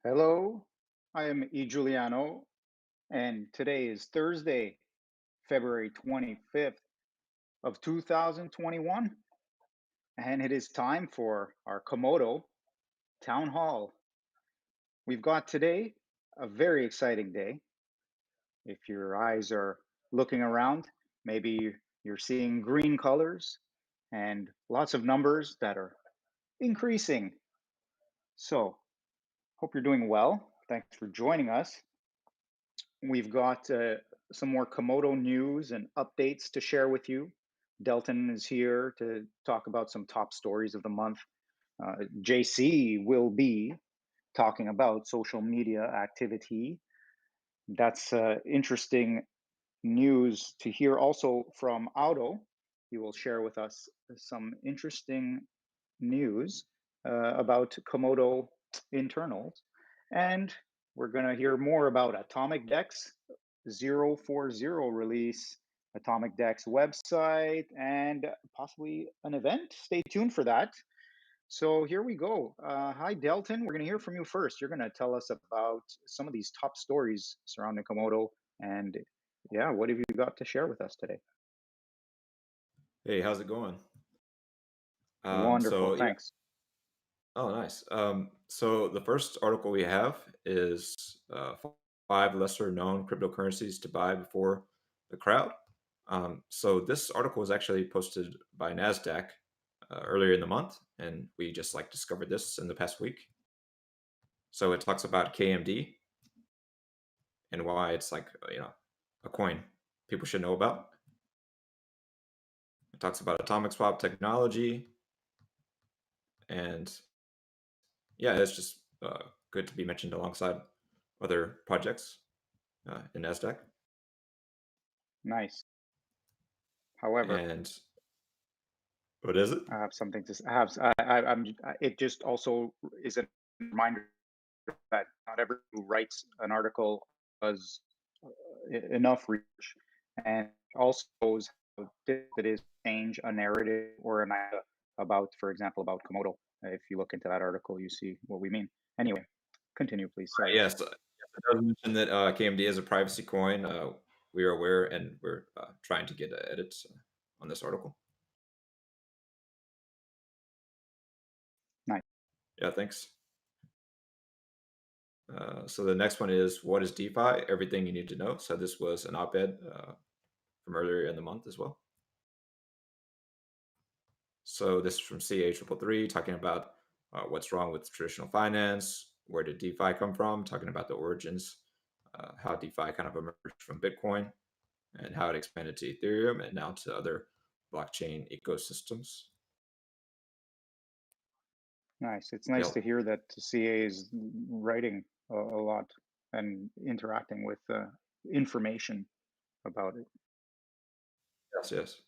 Hello, I am ejuliano, and today is Thursday, February 25th of 2021, and it is time for our Komodo Town Hall. We've got today a very exciting day. If your eyes are looking around, maybe you're seeing green colors and lots of numbers that are increasing. So, hope you're doing well. Thanks for joining us. We've got some more Komodo news and updates to share with you. Delton is here to talk about some top stories of the month. JC will be talking about social media activity. That's interesting news to hear also from Auto. He will share with us some interesting news about Komodo internals. And we're going to hear more about Atomic Dex 040 release, Atomic Dex website, and possibly an event. Stay tuned for that. So here we go. Hi, Delton. We're going to hear from you first. You're going to tell us about some of these top stories surrounding Komodo. And yeah, what have you got to share with us today? Hey, how's it going? Wonderful. Yeah. Thanks. Oh, nice. So the first article we have is five lesser known cryptocurrencies to buy before the crowd. So this article was actually posted by Nasdaq earlier in the month, and we just like discovered this in the past week. So it talks about KMD and why it's like a coin people should know about. It talks about atomic swap technology, and yeah, it's just good to be mentioned alongside other projects in Nasdaq. Nice. However, And what is it? I have something to have. It just also is a reminder that not everyone who writes an article does enough research, and also shows how difficult it is to change a narrative or an idea about, for example, about Komodo. If you look into that article, you see what we mean. Anyway, continue, please. Sorry. Yes, it does mention that KMD is a privacy coin. We are aware, and we're trying to get edits on this article. Nice. Yeah, thanks. So the next one is what is DeFi? Everything you need to know. So this was an op-ed from earlier in the month as well. So this is from CA333 talking about what's wrong with traditional finance. Where did DeFi come from? Talking about the origins, how DeFi kind of emerged from Bitcoin, and how it expanded to Ethereum and now to other blockchain ecosystems. Nice. It's nice Yeah. to hear that CA is writing a lot and interacting with information about it. Yes, yes.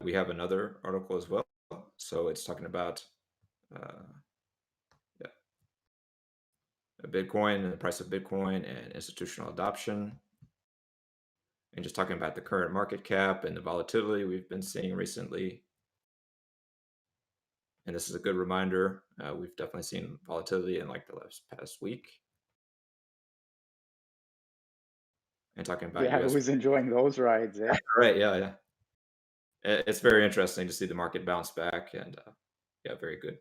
We have another article as well. So it's talking about yeah, Bitcoin and the price of Bitcoin and institutional adoption, and just talking about the current market cap and the volatility we've been seeing recently. And this is a good reminder. We've definitely seen volatility in like the past week. And talking about Yeah, I US. was enjoying those rides, eh? Right. Yeah. Yeah. It's very interesting to see the market bounce back, and yeah, very good.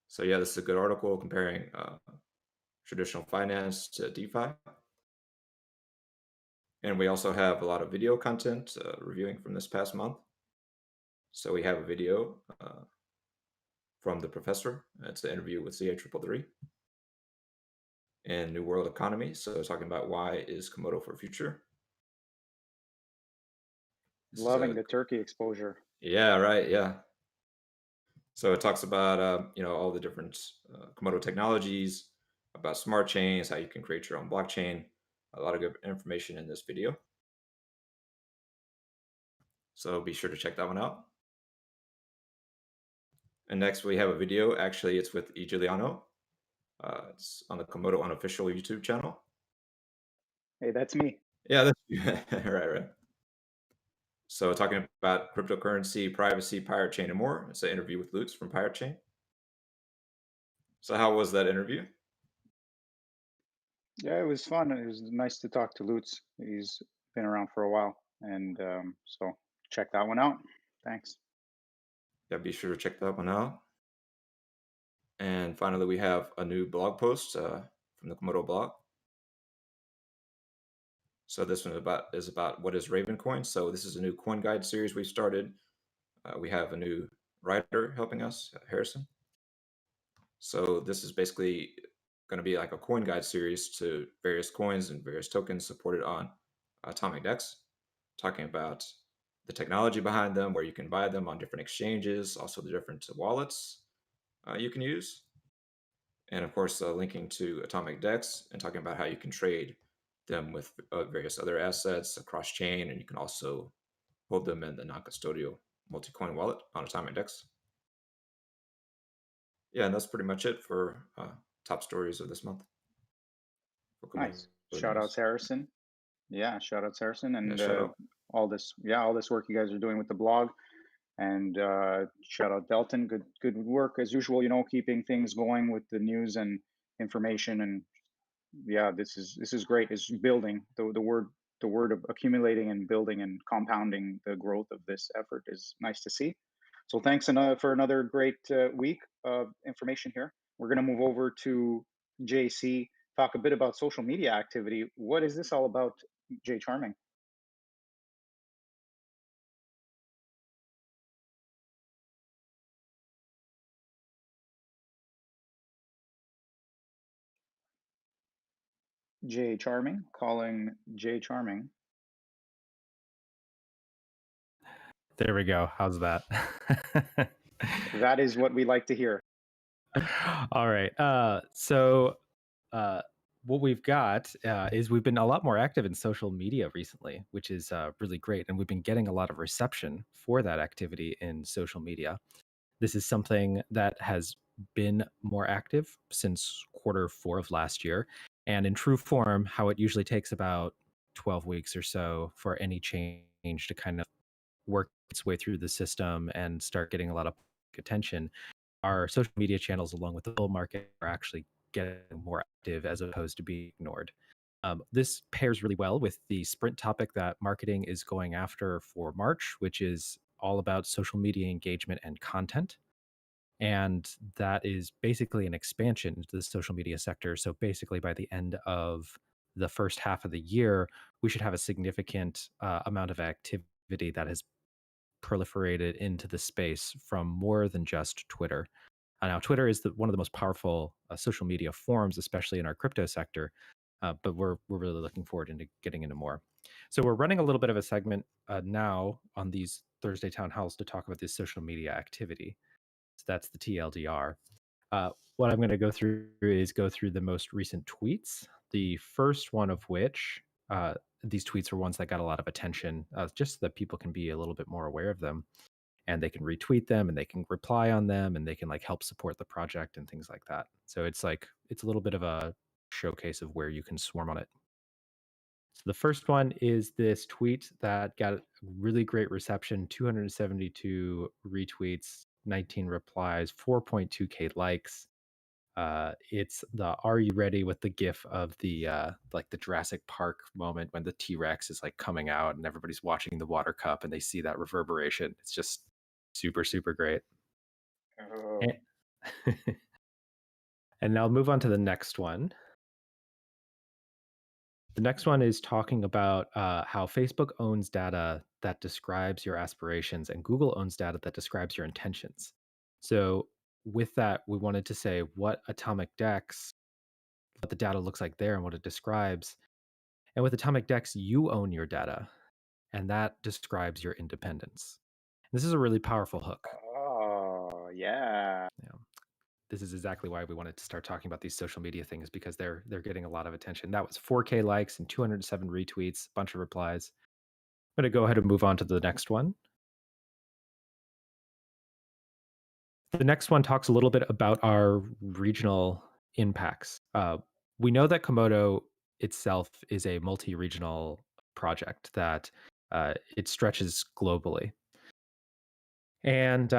So yeah, this is a good article comparing traditional finance to DeFi. And we also have a lot of video content reviewing from this past month. So we have a video from the professor. It's an interview with CA333 and New World Economy. So talking about why is Komodo for future. This is Loving the turkey exposure. yeah, right, yeah. So it talks about all the different Komodo technologies, about smart chains, how you can create your own blockchain. A lot of good information in this video. So be sure to check that one out. And next we have a video. Actually, it's with ejuliano. It's on the Komodo unofficial YouTube channel. Hey, that's me. Yeah, that's right, right. So talking about cryptocurrency, privacy, Pirate Chain, and more. It's an interview with Lootz from Pirate Chain. So how was that interview? Yeah, it was fun. It was nice to talk to Lootz. He's been around for a while, and so check that one out. Thanks. Yeah, be sure to check that one out. And finally, we have a new blog post from the Komodo blog. So this one is about what is Ravencoin. So this is a new coin guide series we've started. We have a new writer helping us, Harrison. So this is basically going to be like a coin guide series to various coins and various tokens supported on Atomic Dex, talking about the technology behind them, where you can buy them on different exchanges, also the different wallets you can use, and of course linking to Atomic Dex and talking about how you can trade them with various other assets across chain, and you can also hold them in the non-custodial multi-coin wallet on Atomic Dex. Yeah, and that's pretty much it for top stories of this month. Nice. Shout outs, Harrison. Yeah, shout outs, Harrison, and all this work you guys are doing with the blog. And shout out Delton. Good work as usual. Keeping things going with the news and information. And yeah, this is great. It's building the word of accumulating and building and compounding the growth of this effort is nice to see. So thanks for another great week of information here. We're going to move over to JC, talk a bit about social media activity. What is this all about, Jay Charming? Jay Charming, calling Jay Charming. There we go. How's that? That is what we like to hear. All right. So what we've got is we've been a lot more active in social media recently, which is really great. And we've been getting a lot of reception for that activity in social media. This is something that has been more active since Q4 of last year. And in true form, how it usually takes about 12 weeks or so for any change to kind of work its way through the system and start getting a lot of attention. Our social media channels, along with the bull market, are actually getting more active as opposed to being ignored. This pairs really well with the sprint topic that marketing is going after for March, which is all about social media engagement and content. And that is basically an expansion into the social media sector. So basically, by the end of the first half of the year, we should have a significant amount of activity that has proliferated into the space from more than just Twitter. Now, Twitter is one of the most powerful social media forums, especially in our crypto sector. But we're really looking forward into getting into more. So we're running a little bit of a segment now on these Thursday town halls to talk about this social media activity. So that's the TLDR. What I'm going to go through the most recent tweets. The first one of which, these tweets are ones that got a lot of attention, just so that people can be a little bit more aware of them, and they can retweet them and they can reply on them and they can help support the project and things like that. So it's a little bit of a showcase of where you can swarm on it. So the first one is this tweet that got really great reception, 272 retweets, 19 replies, 4.2K likes. It's the "Are you ready?" with the GIF of the the Jurassic Park moment when the T-Rex is coming out and everybody's watching the water cup and they see that reverberation. It's just super, super great. Oh. And now I'll move on to the next one. The next one is talking about how Facebook owns data that describes your aspirations and Google owns data that describes your intentions. So with that, we wanted to say what Atomic Dex, what the data looks like there and what it describes. And with Atomic Dex, you own your data, and that describes your independence. And this is a really powerful hook. Oh, yeah. This is exactly why we wanted to start talking about these social media things, because they're getting a lot of attention. That was 4K likes and 207 retweets, a bunch of replies. I'm going to go ahead and move on to the next one. The next one talks a little bit about our regional impacts. We know that Komodo itself is a multi-regional project that it stretches globally. And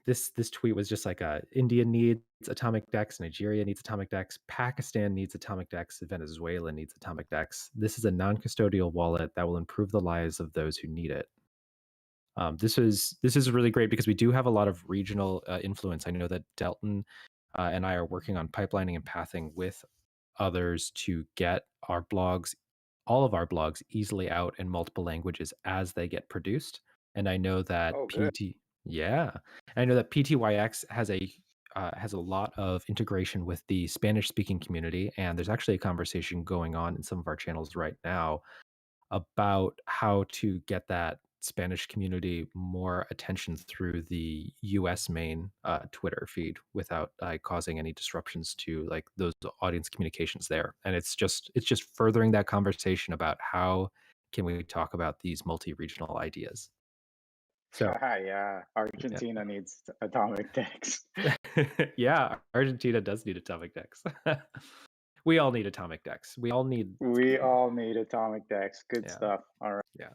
this tweet was just India needs Atomic Dex, Nigeria needs Atomic Dex, Pakistan needs Atomic Dex, Venezuela needs Atomic Dex. This is a non-custodial wallet that will improve the lives of those who need it. This is really great because we do have a lot of regional influence. I know that Delton and I are working on pipelining and pathing with others to get our blogs all of our blogs easily out in multiple languages as they get produced. And I know that Oh, good. yeah, I know that PTYX has a lot of integration with the Spanish speaking community, and there's actually a conversation going on in some of our channels right now about how to get that Spanish community more attention through the US main Twitter feed without causing any disruptions to like those audience communications there. And it's just furthering that conversation about how can we talk about these multi-regional ideas. So Yeah, Argentina needs atomic decks. yeah, Argentina does need atomic decks. We all need atomic decks. We all need We all need atomic decks. Good yeah, stuff. All right. yeah.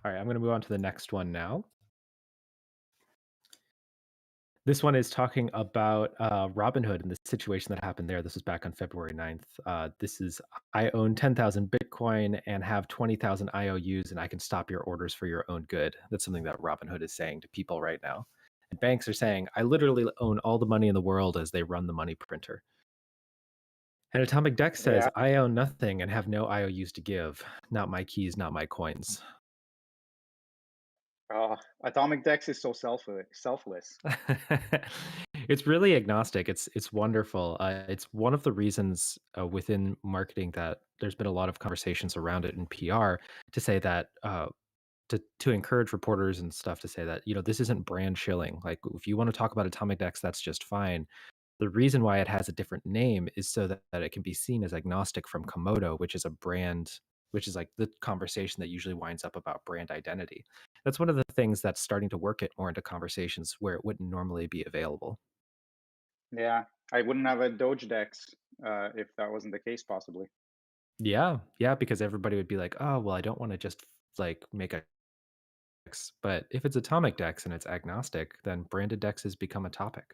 All right, I'm going to move on to the next one now. This one is talking about Robinhood and the situation that happened there. This was back on February 9th. This is, I own 10,000 Bitcoin and have 20,000 IOUs, and I can stop your orders for your own good. That's something that Robinhood is saying to people right now. And banks are saying, I literally own all the money in the world as they run the money printer. And Atomic Deck says, Yeah. I own nothing and have no IOUs to give. Not my keys, not my coins. Atomic decks is so selfless. It's really agnostic. It's wonderful. It's one of the reasons within marketing that there's been a lot of conversations around it in PR to say that to encourage reporters and stuff to say that this isn't brand shilling. Like if you want to talk about Atomic Decks, that's just fine. The reason why it has a different name is so that it can be seen as agnostic from Komodo, which is a brand, which is like the conversation that usually winds up about brand identity. That's one of the things that's starting to work it more into conversations where it wouldn't normally be available. Yeah, I wouldn't have a Doge decks if that wasn't the case, possibly. Yeah, because everybody would be like, oh, well, I don't want to just like make a dex. But if it's Atomic Dex and it's agnostic, then branded dexes become a topic.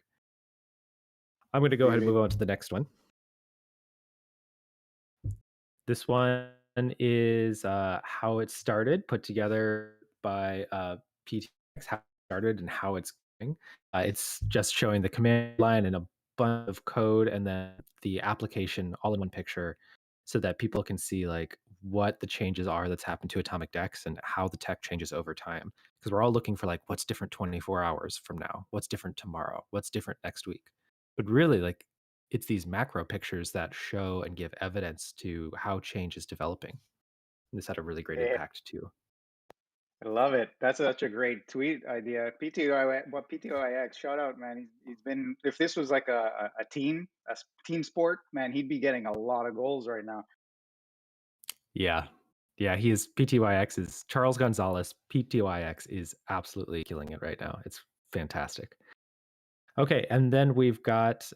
I'm going to go ahead and Really? move on to the next one. This one is how it started, put together by PTX, how it started and how it's going. It's just showing the command line and a bunch of code and then the application all in one picture so that people can see like what the changes are that's happened to Atomic Dex and how the tech changes over time. Because we're all looking for like what's different 24 hours from now, what's different tomorrow, what's different next week. But really, like it's these macro pictures that show and give evidence to how change is developing. This had a really great Yeah, impact too. I love it. That's such a great tweet idea. PTOIX, shout out, man. He's been. If this was like a team, team sport, man, he'd be getting a lot of goals right now. Yeah. He is PTYX is Charles Gonzalez. PTYX is absolutely killing it right now. It's fantastic. Okay, and then we've got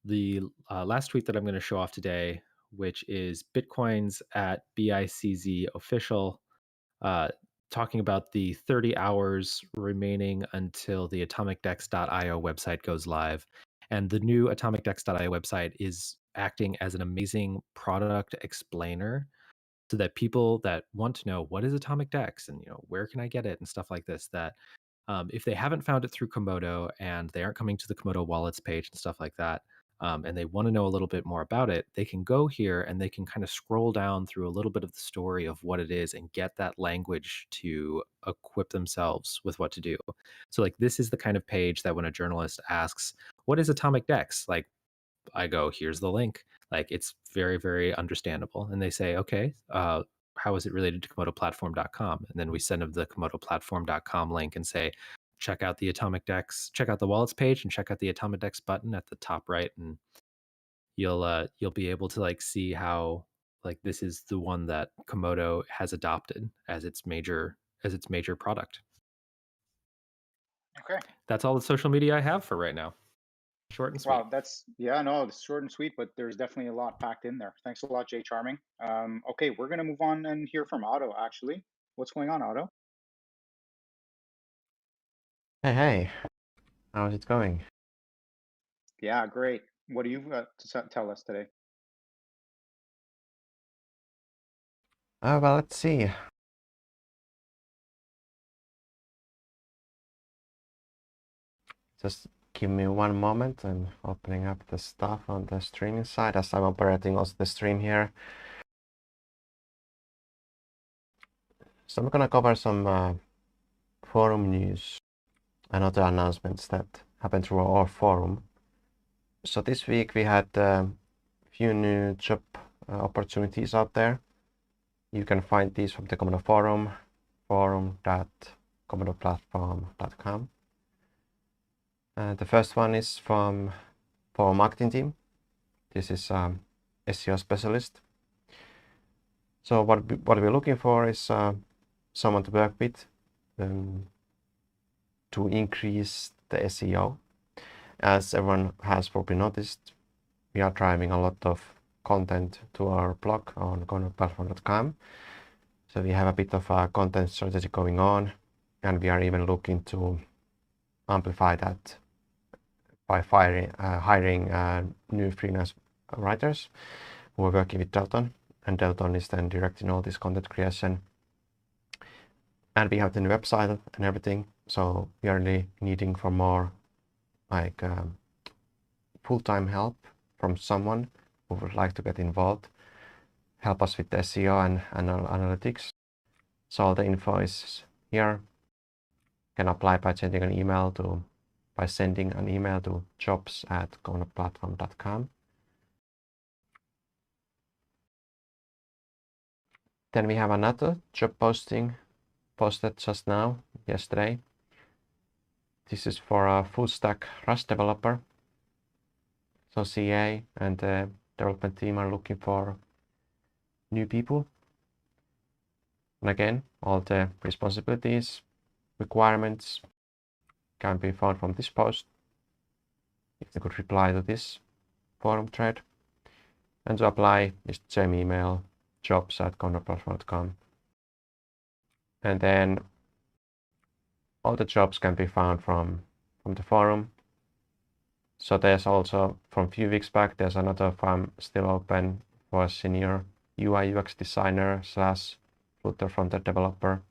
the last tweet that I'm going to show off today, which is Bitcoins at BICZ official, talking about the 30 hours remaining until the atomicdex.io website goes live. And the new atomicdex.io website is acting as an amazing product explainer so that people that want to know what is Atomic Dex and where can I get it and stuff like this, that if they haven't found it through Komodo and they aren't coming to the Komodo wallets page and stuff like that, and they want to know a little bit more about it, they can go here and they can kind of scroll down through a little bit of the story of what it is and get that language to equip themselves with what to do. So like this is the kind of page that when a journalist asks, what is Atomic Dex? Like I go, here's the link. Like it's very, very understandable. And they say, okay, how is it related to komodoplatform.com? And then we send them the komodoplatform.com link and say, check out the Atomic Dex, check out the wallets page and check out the Atomic Dex button at the top right. And you'll be able to like see how like this is the one that Komodo has adopted as its major product. Okay. That's all the social media I have for right now. Short and sweet. Wow, it's short and sweet, but there's definitely a lot packed in there. Thanks a lot, Jay Charming. Okay, we're gonna move on and hear from Otto. Actually, what's going on, Otto? Hey, how's it going? Yeah, great. What do you to tell us today? Well, let's see. Just give me one moment. I'm opening up the stuff on the streaming side as I'm operating also the stream here. So I'm gonna cover some forum news and other announcements that happened through our forum. So this week we had a few new job opportunities out there. You can find these from the Komodo forum, forum.komodoplatform.com. The first one is from our marketing team. This is SEO specialist. So what we're looking for is someone to work with to increase the SEO. As everyone has probably noticed, we are driving a lot of content to our blog on komodoplatform.com. So we have a bit of a content strategy going on, and we are even looking to amplify that by hiring new freelance writers who are working with Delton, and Delton is then directing all this content creation. And we have the new website and everything, so we are really needing for more like full-time help from someone who would like to get involved, help us with SEO and analytics. So all the info is here. You can apply by sending an email to jobs@komodoplatform.com. Then we have another job posting posted just now, yesterday. This is for a full stack Rust developer. So CA and the development team are looking for new people. And again, all the responsibilities, requirements can be found from this post. If they could reply to this forum thread. And to apply is the same email, jobs@komodoplatform.com. And then all the jobs can be found from the forum. So there's also, from a few weeks back, there's another farm still open for a senior UI UX designer / Flutter frontend developer.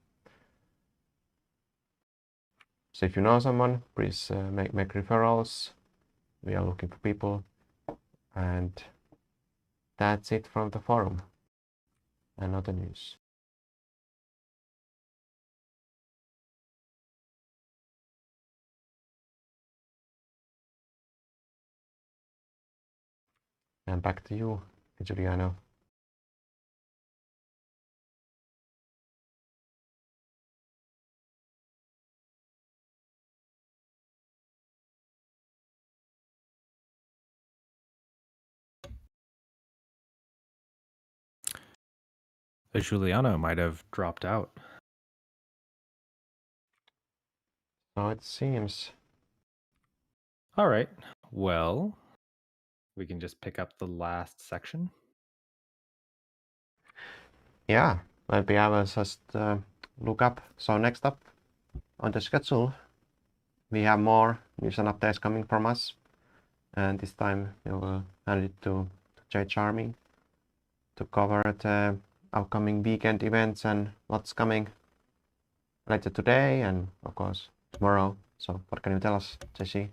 So if you know someone, please make referrals. We are looking for people. And that's it from the forum and other news. And back to you, Ejuliano. Juliano might have dropped out. So it seems. All right. Well, we can just pick up the last section. Yeah, maybe I will just look up. So next up on the schedule, we have more news and updates coming from us. And this time we will hand it to Jay Charming to cover the upcoming weekend events and what's coming later today and of course tomorrow. So what can you tell us, JC?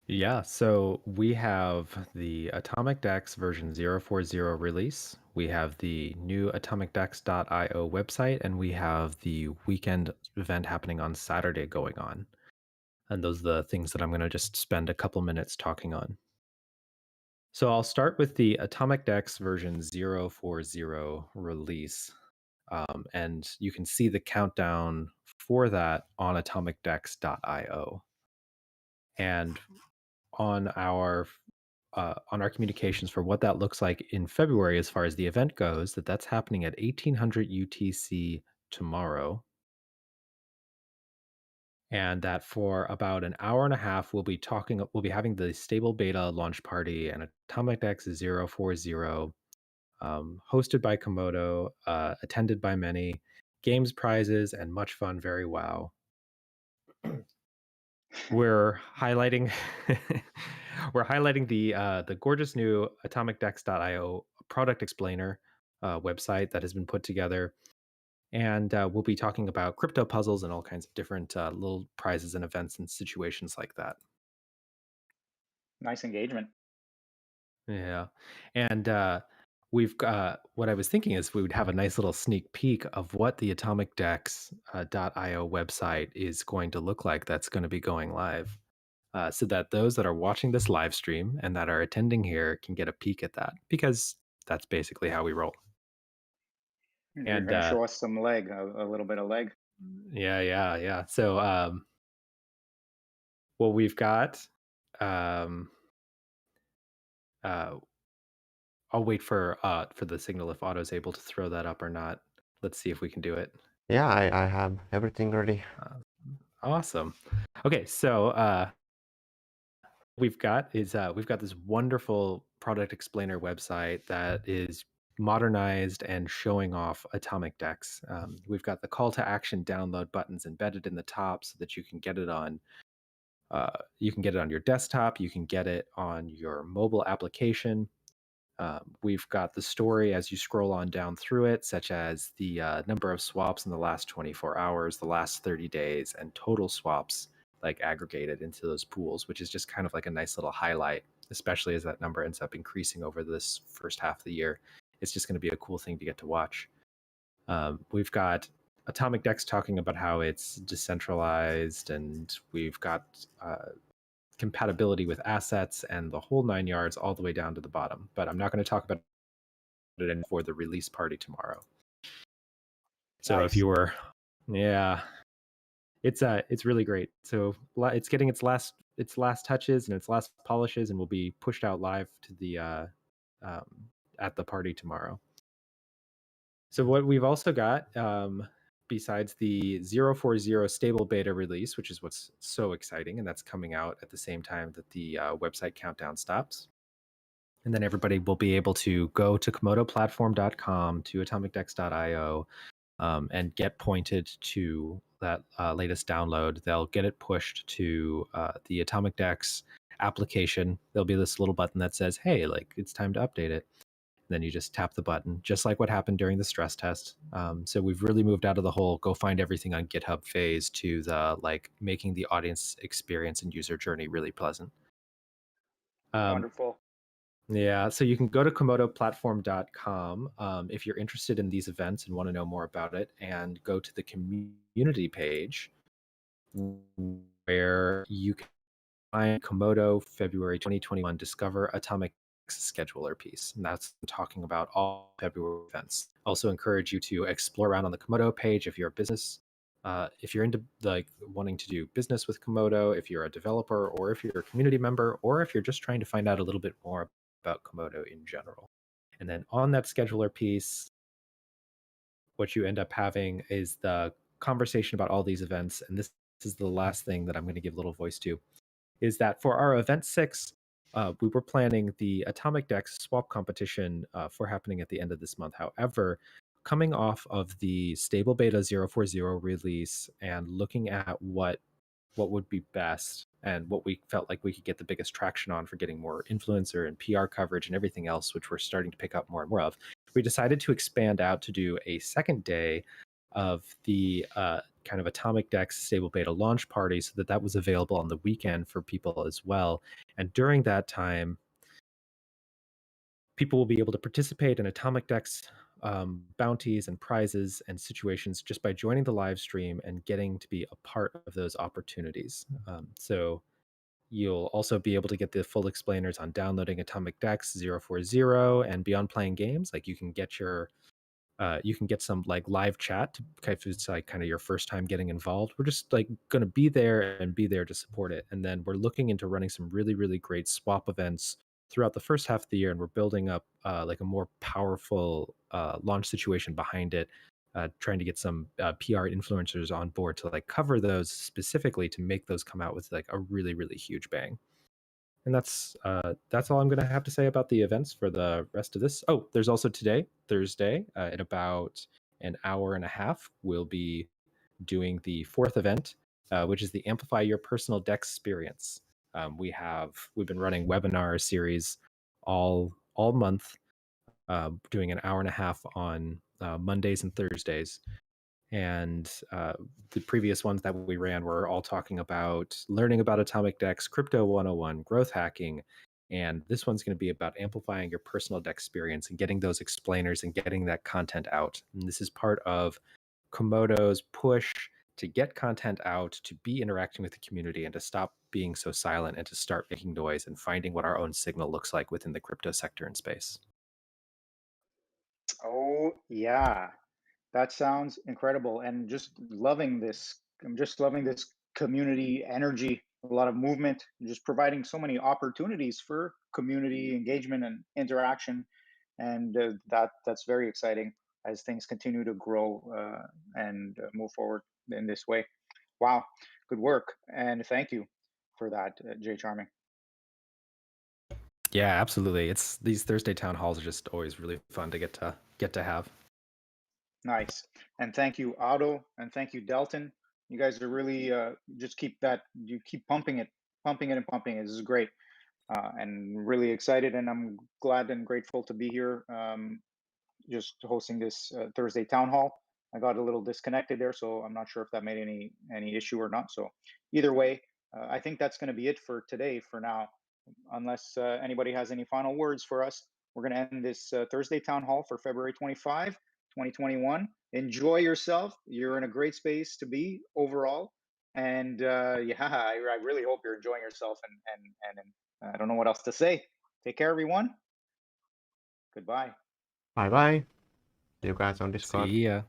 Yeah, so we have the Atomic Dex version 040 release. We have the new atomicdex.io website, and we have the weekend event happening on Saturday going on. And those are the things that I'm going to just spend a couple minutes talking on. So I'll start with the Atomic Dex version 040 release. And you can see the countdown for that on atomicdex.io. And on our communications for what that looks like in February as far as the event goes, that's happening at 1800 UTC tomorrow. And that for about an hour and a half, we'll be having the stable beta launch party and Atomic Dex 040, hosted by Komodo, attended by many, games, prizes, and much fun. Very wow. We're highlighting the gorgeous new atomicdex.io product explainer website that has been put together, and we'll be talking about crypto puzzles and all kinds of different little prizes and events and situations like that. Nice engagement. Yeah, and we've got what I was thinking is we would have a nice little sneak peek of what the atomicdex.io website is going to look like that's going to be going live. So that those that are watching this live stream and that are attending here can get a peek at that, because that's basically how we roll. You're And going to show us some leg, a little bit of leg. yeah. So what we've got, um, I'll wait for the signal if Otto's able to throw that up or not. Let's see if we can do it. Yeah, I have everything ready. Awesome. Okay, so we've got this wonderful product explainer website that is modernized and showing off Atomic Dex. We've got the call to action download buttons embedded in the top so that you can get it on your desktop, you can get it on your mobile application. We've got the story as you scroll on down through it, such as the number of swaps in the last 24 hours, the last 30 days, and total swaps like aggregated into those pools, which is just kind of like a nice little highlight, especially as that number ends up increasing over this first half of the year. It's just going to be a cool thing to get to watch. We've got Atomic Dex talking about how it's decentralized, and we've got compatibility with assets and the whole 9 yards all the way down to the bottom. But I'm not going to talk about it for the release party tomorrow. So Nice. if you were, yeah, it's really great. So it's getting its last touches and its last polishes, and will be pushed out live to the at the party tomorrow. So what we've also got, besides the 040 stable beta release, which is what's so exciting, and that's coming out at the same time that the website countdown stops. And then everybody will be able to go to komodoplatform.com, to atomicdex.io, and get pointed to that latest download. They'll get it pushed to the Atomic Dex application. There'll be this little button that says, hey, like, it's time to update it. Then you just tap the button, just like what happened during the stress test. So we've really moved out of the whole go find everything on GitHub phase to the like making the audience experience and user journey really pleasant. Wonderful. Yeah, so you can go to komodoplatform.com if you're interested in these events and want to know more about it, and go to the community page where you can find Komodo February 2021 Discover Atomic Scheduler piece, and that's talking about all February events. Also encourage you to explore around on the Komodo page if you're a business, if you're into like wanting to do business with Komodo, if you're a developer, or if you're a community member, or if you're just trying to find out a little bit more about Komodo in general. And then on that scheduler piece, what you end up having is the conversation about all these events. And this is the last thing that I'm going to give a little voice to, is that for our event 6, we were planning the Atomic Dex swap competition for happening at the end of this month. However, coming off of the stable beta 040 release and looking at what would be best and what we felt like we could get the biggest traction on for getting more influencer and PR coverage and everything else, which we're starting to pick up more and more of, we decided to expand out to do a second day of the kind of Atomic Dex stable beta launch party, so that was available on the weekend for people as well. And during that time, people will be able to participate in Atomic Dex bounties and prizes and situations just by joining the live stream and getting to be a part of those opportunities. So you'll also be able to get the full explainers on downloading Atomic Dex 040 and beyond playing games. Like you can get some like live chat if it's like kind of your first time getting involved. We're just like going to be there to support it. And then we're looking into running some really, really great swap events throughout the first half of the year. And we're building up like a more powerful launch situation behind it, trying to get some PR influencers on board to like cover those specifically to make those come out with like a really, really huge bang. And that's all I'm going to have to say about the events for the rest of this. Oh, there's also today, Thursday, at about an hour and a half, we'll be doing the 4th event, which is the Amplify Your Personal Dex Experience. We've been running webinar series all month, doing an hour and a half on Mondays and Thursdays. And the previous ones that we ran were all talking about learning about Atomic Dex, Crypto 101, growth hacking, And this one's going to be about amplifying your personal deck experience and getting those explainers and getting that content out. And this is part of Komodo's push to get content out, to be interacting with the community, and to stop being so silent and to start making noise and finding what our own signal looks like within the crypto sector and space. Oh, yeah. That sounds incredible. And just loving this. I'm just loving this community energy, a lot of movement, just providing so many opportunities for community engagement and interaction. And that's very exciting as things continue to grow and move forward in this way. Wow, good work. And thank you for that, Jay Charming. Yeah, absolutely. It's these Thursday town halls are just always really fun to get to have. Nice. And thank you, Otto, and thank you, Delton. You guys are really just keep that. You keep pumping it, pumping it, and pumping it. This is great, and really excited. And I'm glad and grateful to be here, just hosting this Thursday town hall. I got a little disconnected there, so I'm not sure if that made any issue or not. So either way, I think that's going to be it for today. For now, unless anybody has any final words for us, we're going to end this Thursday town hall for February 25, 2021. Enjoy yourself. You're in a great space to be overall. And yeah, I really hope you're enjoying yourself. And I don't know what else to say. Take care, everyone. Goodbye. Bye bye. See you guys on Discord. See ya.